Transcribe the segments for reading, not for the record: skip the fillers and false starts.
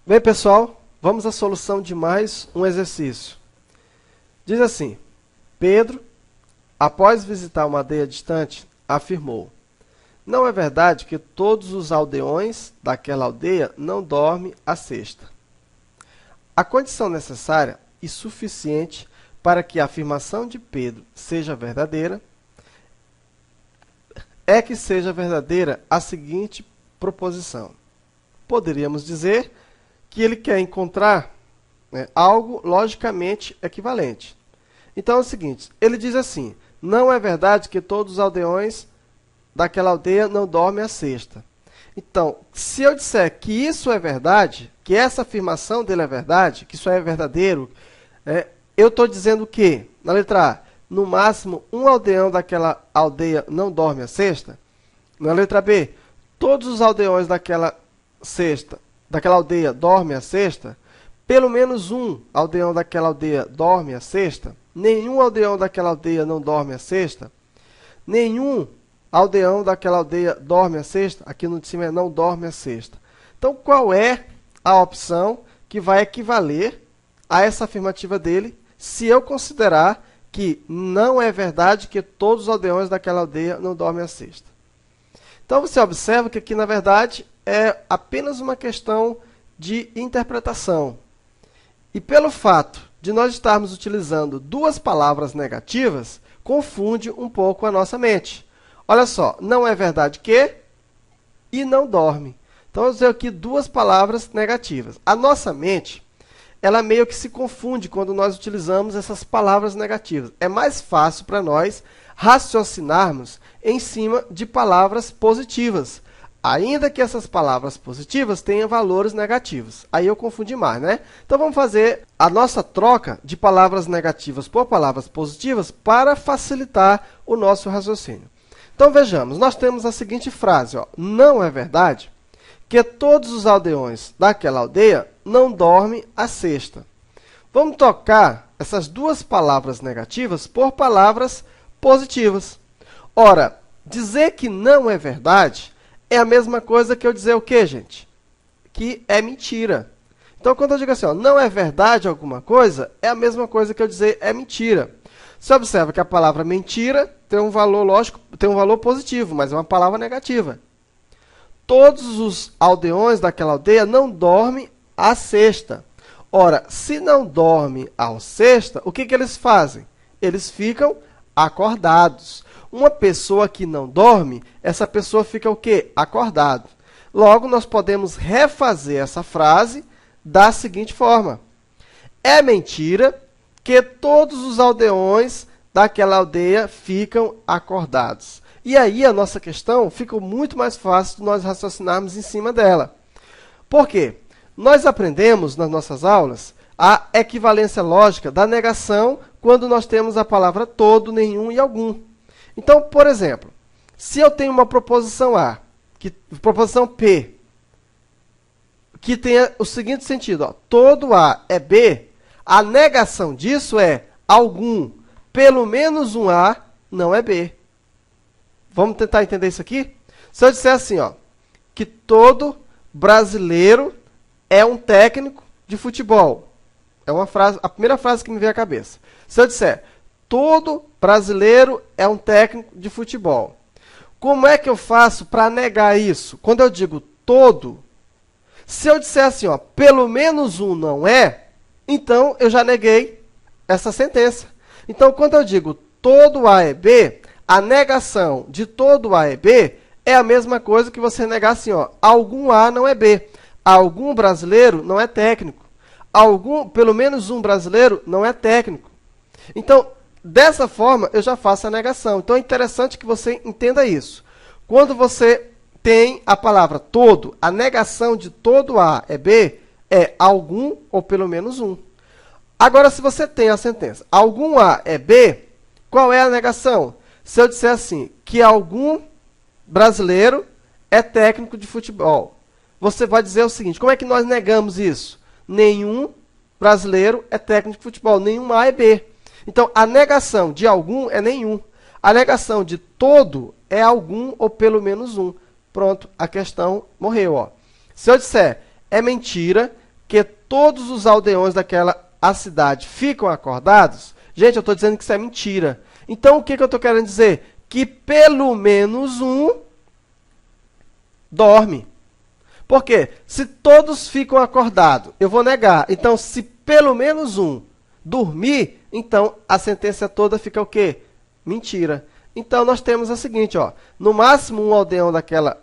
Bem, pessoal, vamos à solução de mais um exercício. Diz assim: Pedro, após visitar uma aldeia distante, afirmou: não é verdade que todos os aldeões daquela aldeia não dormem à sexta. A condição necessária e suficiente para que a afirmação de Pedro seja verdadeira é que seja verdadeira a seguinte proposição. Poderíamos dizer que ele quer encontrar algo logicamente equivalente. Então é o seguinte, ele diz assim: não é verdade que todos os aldeões daquela aldeia não dormem à sexta. Então, se eu disser que isso é verdade, que essa afirmação dele é verdade, que isso é verdadeiro, eu estou dizendo que, na letra A, no máximo um aldeão daquela aldeia não dorme à sexta. Na letra B, todos os aldeões daquela aldeia dormem à sexta. Pelo menos um aldeão daquela aldeia dorme à sexta. Nenhum aldeão daquela aldeia não dorme à sexta. Nenhum aldeão daquela aldeia dorme à sexta. Aqui no de cima é não dorme à sexta. Então, qual é a opção que vai equivaler a essa afirmativa dele, se eu considerar que não é verdade que todos os aldeões daquela aldeia não dormem à sexta? Então, você observa que aqui, na verdade, é apenas uma questão de interpretação. E pelo fato de nós estarmos utilizando duas palavras negativas, confunde um pouco a nossa mente. Olha só, não é verdade que e não dorme. Então, eu usei aqui duas palavras negativas. A nossa mente, ela meio que se confunde quando nós utilizamos essas palavras negativas. É mais fácil para nós raciocinarmos em cima de palavras positivas, ainda que essas palavras positivas tenham valores negativos. Aí eu confundi mais, né? Então, vamos fazer a nossa troca de palavras negativas por palavras positivas para facilitar o nosso raciocínio. Então, vejamos, nós temos a seguinte frase, ó: não é verdade que todos os aldeões daquela aldeia não dormem à sexta. Vamos trocar essas duas palavras negativas por palavras positivas. Ora, dizer que não é verdade é a mesma coisa que eu dizer o quê, gente? Que é mentira. Então, quando eu digo assim, ó, não é verdade alguma coisa, é a mesma coisa que eu dizer é mentira. Você observa que a palavra mentira tem um valor lógico, tem um valor positivo, mas é uma palavra negativa. Todos os aldeões daquela aldeia não dormem à sexta. Ora, se não dormem à sexta, o que eles fazem? Eles ficam acordados. Uma pessoa que não dorme, essa pessoa fica o quê? Acordado. Logo, nós podemos refazer essa frase da seguinte forma: é mentira que todos os aldeões daquela aldeia ficam acordados. E aí a nossa questão fica muito mais fácil de nós raciocinarmos em cima dela. Por quê? Nós aprendemos nas nossas aulas a equivalência lógica da negação quando nós temos a palavra todo, nenhum e algum. Então, por exemplo, se eu tenho uma proposição A, proposição P, que tenha o seguinte sentido, ó, todo A é B, a negação disso é algum, pelo menos um A não é B. Vamos tentar entender isso aqui? Se eu disser assim, ó, que todo brasileiro é um técnico de futebol. É uma frase, a primeira frase que me vem à cabeça. Se eu disser, todo brasileiro é um técnico de futebol. Como é que eu faço para negar isso? Quando eu digo todo, se eu disser assim, ó, pelo menos um não é, então eu já neguei essa sentença. Então, quando eu digo todo A é B, a negação de todo A é B é a mesma coisa que você negar assim, ó, algum A não é B. Algum brasileiro não é técnico. Pelo menos um brasileiro não é técnico. Então, dessa forma, eu já faço a negação. Então, é interessante que você entenda isso. Quando você tem a palavra todo, a negação de todo A é B, é algum ou pelo menos um. Agora, se você tem a sentença, algum A é B, qual é a negação? Se eu disser assim, que algum brasileiro é técnico de futebol, você vai dizer o seguinte: como é que nós negamos isso? Nenhum brasileiro é técnico de futebol, nenhum A é B. Então, a negação de algum é nenhum. A negação de todo é algum ou pelo menos um. Pronto, a questão morreu. Ó. Se eu disser, é mentira que todos os aldeões daquela a cidade ficam acordados? Gente, eu estou dizendo que isso é mentira. Então, o que eu estou querendo dizer? Que pelo menos um dorme. Por quê? Se todos ficam acordados, eu vou negar. Então, se pelo menos um dormir, então a sentença toda fica o quê? Mentira. Então, nós temos a seguinte, ó, no máximo um aldeão daquela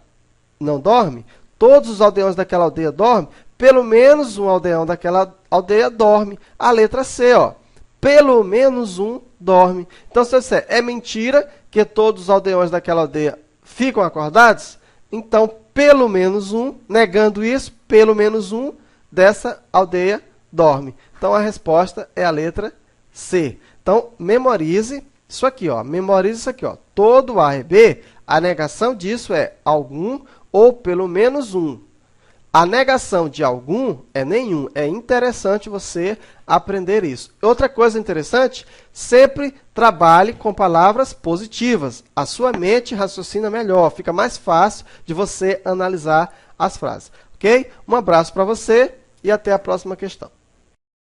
não dorme, todos os aldeões daquela aldeia dormem, pelo menos um aldeão daquela aldeia dorme. A letra C, ó, pelo menos um dorme. Então, se eu disser, é mentira que todos os aldeões daquela aldeia ficam acordados, então, pelo menos um, negando isso, pelo menos um dessa aldeia dorme. Então, a resposta é a letra C. Então, memorize isso aqui, ó. Memorize isso aqui, ó. Todo A e B, a negação disso é algum ou pelo menos um. A negação de algum é nenhum. É interessante você aprender isso. Outra coisa interessante, sempre trabalhe com palavras positivas. A sua mente raciocina melhor, fica mais fácil de você analisar as frases. Ok? Um abraço para você e até a próxima questão.